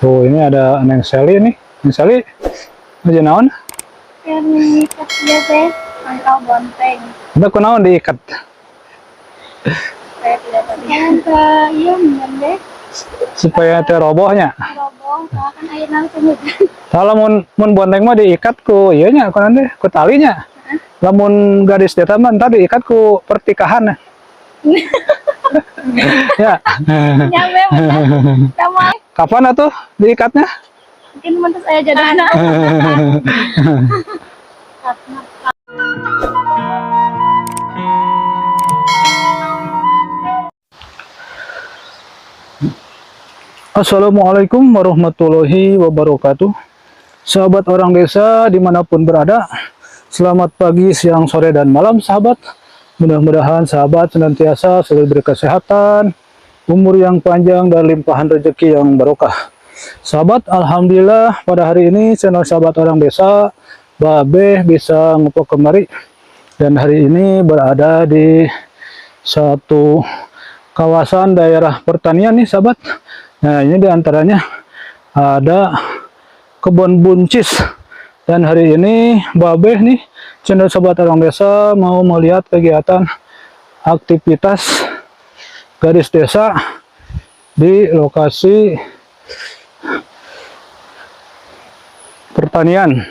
Oh, ini ada Neng Sally nih. Neng Sally, aja naon? Yang ikat dia teh, angkau bonteng. Udah kunaon diikat. Saya tidak tahu. Yang ke iya deh. Supaya teu robohnya. Roboh, kan air langsung hujan. Kalau mun bonteng mah diikat ku ieu nya, kunaon teh? Ku talinya. Lamun gadis teh mah entar diikat ku pertikahan. Ya. Nyampe sama. Kapan atuh diikatnya? Mungkin menurut saya jodohna. Assalamualaikum warahmatullahi wabarakatuh. Sahabat orang desa dimanapun berada, selamat pagi, siang, sore, dan malam sahabat. Mudah-mudahan sahabat senantiasa selalu berkesehatan, umur yang panjang, dan limpahan rezeki yang barokah. Sahabat, alhamdulillah pada hari ini channel sahabat orang desa Babe bisa ngepok kemari, dan hari ini berada di satu kawasan daerah pertanian nih sahabat. Nah, ini diantaranya ada kebun buncis, dan hari ini Babe nih channel sahabat orang desa mau melihat kegiatan aktivitas gadis desa di lokasi pertanian.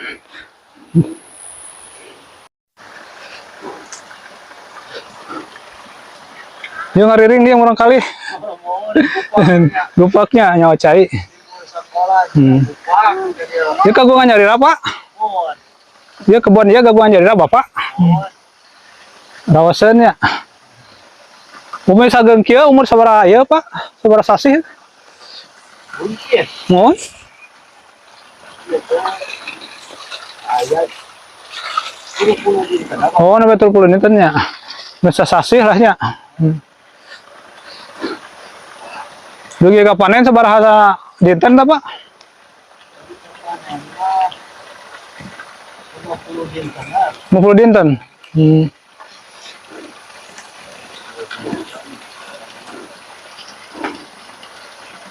Dia ngariring dia orang kali. Gupaknya nyawa cai. Dia kagungan nyari apa? Dia kebun dia kagungan nyari apa, Pak? Rawasan ya. Umur sageng kieu umur sabaraha ieu, Pak? Sabaraha sasi? Mohon. Oh, 30 dinten nya. Bisa sasih lah nya. Dugi ka panen sabaraha dinten ta, Pak? 50 dinten.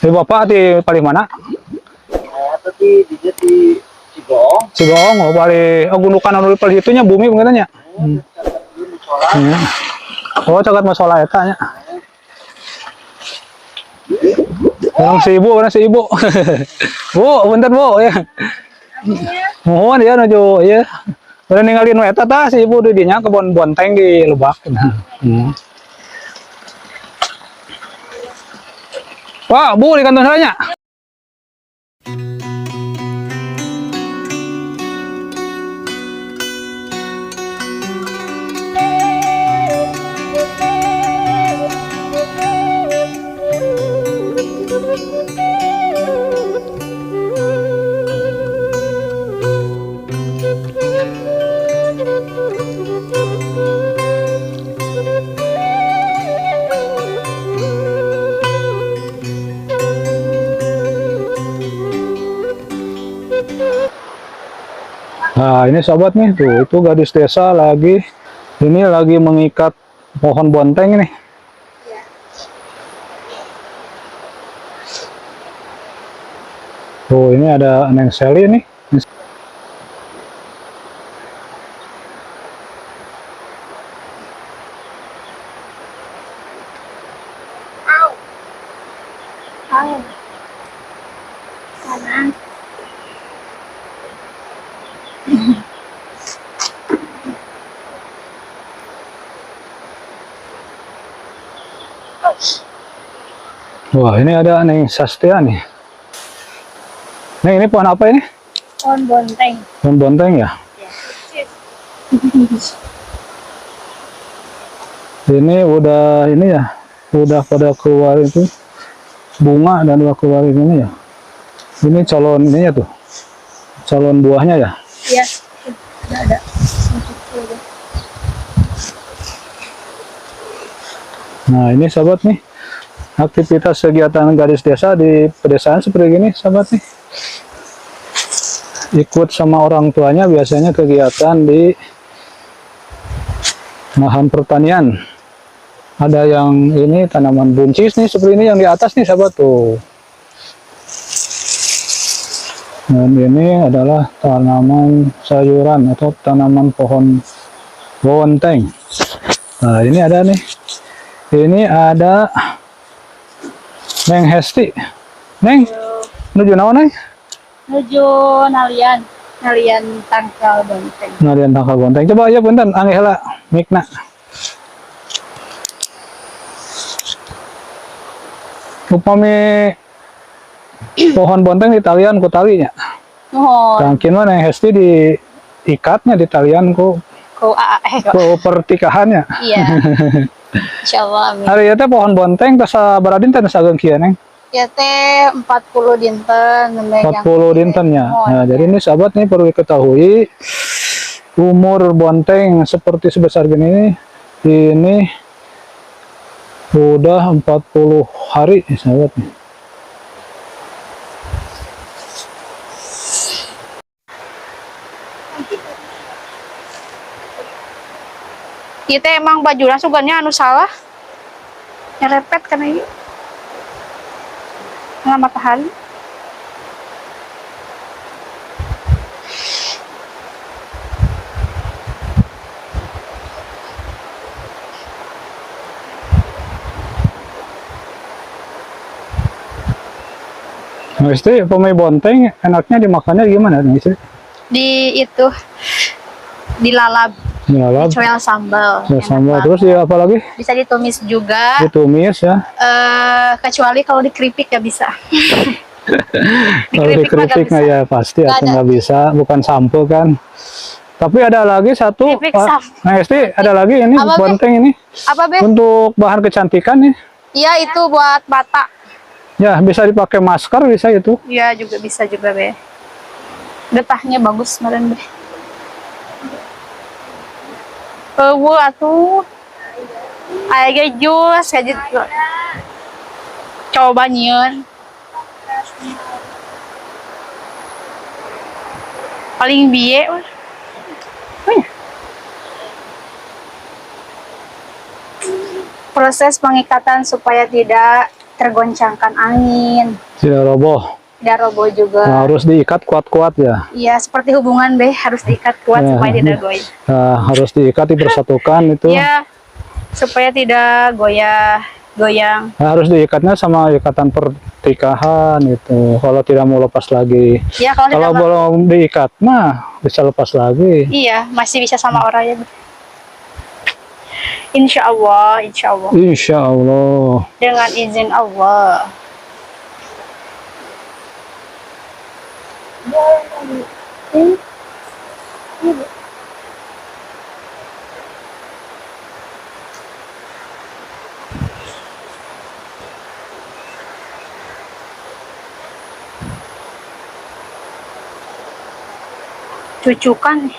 Di Bapak di paling mana? Tapi di Cigong. Cigong, oh paling gundukan anu paling itunya bumi begitu nya. Oh, cagat masalah eta nya. Orang si ibu. Bu, bentar Bu ya. Mohon ya nuju ya. Udah ninggalin nu eta tah si ibu di dinya kebon bonteng di Lebak. Pak, Bu di kantor saya. Nah, ini sahabat nih, tuh itu gadis desa lagi mengikat pohon bonteng ini. Tuh, ini ada Neng Sally nih. Kanan. Wah, ini ada Neng Sastia nih. Neng, ini pohon apa ini? Pohon bonteng. Pohon bonteng ya? Ini udah pada keluar itu bunga dan udah keluar ini ya. Ini calon ininya tuh, calon buahnya ya. Iya, ada. Nah, ini sahabat nih, aktivitas kegiatan gadis desa di pedesaan seperti ini sahabat nih. Ikut sama orang tuanya biasanya kegiatan di lahan pertanian. Ada yang ini tanaman buncis nih seperti ini yang di atas nih sahabat tuh. Dan ini adalah tanaman sayuran atau tanaman pohon bonteng. Nah, ini ada nih. Ini ada Neng Hesti. Neng, nuju naon, Neng? Menuju nalian tangkal bonteng. Nalian tangkal bonteng. Coba ya punten, angge heula mikna. Upami pohon bonteng di talian ku talinya. Nuhun. Tangkin mah Neng Hesti diikatnya di talian ku pertikahannya. Iya. Insyaallah amin. Hari itu pohon bonteng teh sabaraha dinten sageung kieu, Neng? Ya teh 40 dinten. 40 dintennya. Nah, jadi ini sahabat nih perlu diketahui umur bonteng seperti sebesar gini ini udah 40 hari sahabat nih. Kita emang baju sugannya anu salah. Nyerepet kan ieu. Nggak matahari. Nah, istri pemai bonteng enaknya dimakannya gimana nih istri? Di itu dilalap, Nyalab, dicoel sambal. ya, Enak sambal banget. terus ya apa lagi? Bisa ditumis juga. Ditumis ya. Kecuali kalau dikeripik ya bisa. Kalau Dikeripik mah dikeripik nggak ya pasti Nggak atau ada. nggak bisa, bukan sampo kan. Tapi ada lagi satu, Keripik Pak. sam- Nah istri ada lagi ini Apa, Be? bonteng ini Apa Be? untuk bahan kecantikan nih. Iya itu buat mata. Ya bisa dipakai masker bisa itu. Iya juga bisa juga Be. Getahnya bagus kemarin Be. Atuh. Aya jus kayak gitu. Coba nyieun. Paling biye mah. Proses pengikatan supaya tidak tergoncangkan angin, Tidak roboh. tidak roboh juga. Nah, harus diikat kuat-kuat ya. Iya, seperti hubungan Be, harus diikat kuat Ya. supaya tidak goyah. Nah, harus diikat dipersatukan itu. Iya, supaya tidak goyang. Nah, harus diikatnya sama ikatan pernikahan itu. Kalau tidak mau lepas lagi. Ya, kalau Kalau tidak belum diikat mah bisa lepas lagi. iya, masih bisa sama orangnya. Insya Allah, insya Allah. Insya Allah. Dengan izin Allah. Cucukan nih.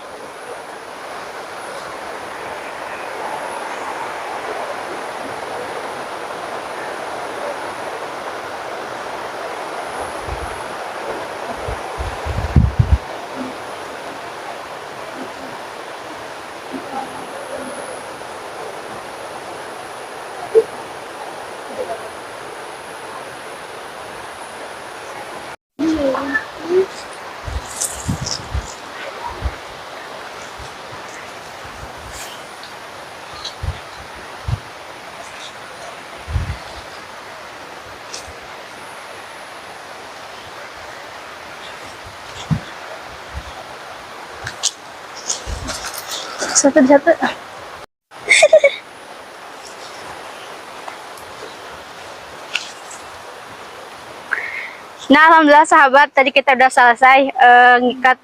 Satu. Nah, alhamdulillah sahabat, tadi kita udah selesai ngikat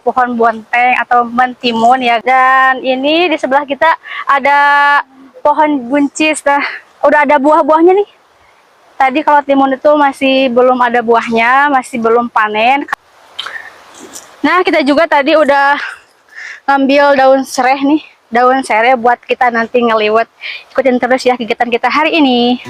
pohon bonteng atau mentimun ya. Dan ini di sebelah kita ada pohon buncis. Nah, udah ada buah-buahnya nih. Tadi kalau timun itu masih belum ada buahnya, masih belum panen. Nah, kita juga tadi udah ngambil daun sereh nih, daun sereh buat kita nanti ngeliwet. Ikutin terus ya kegiatan kita hari ini.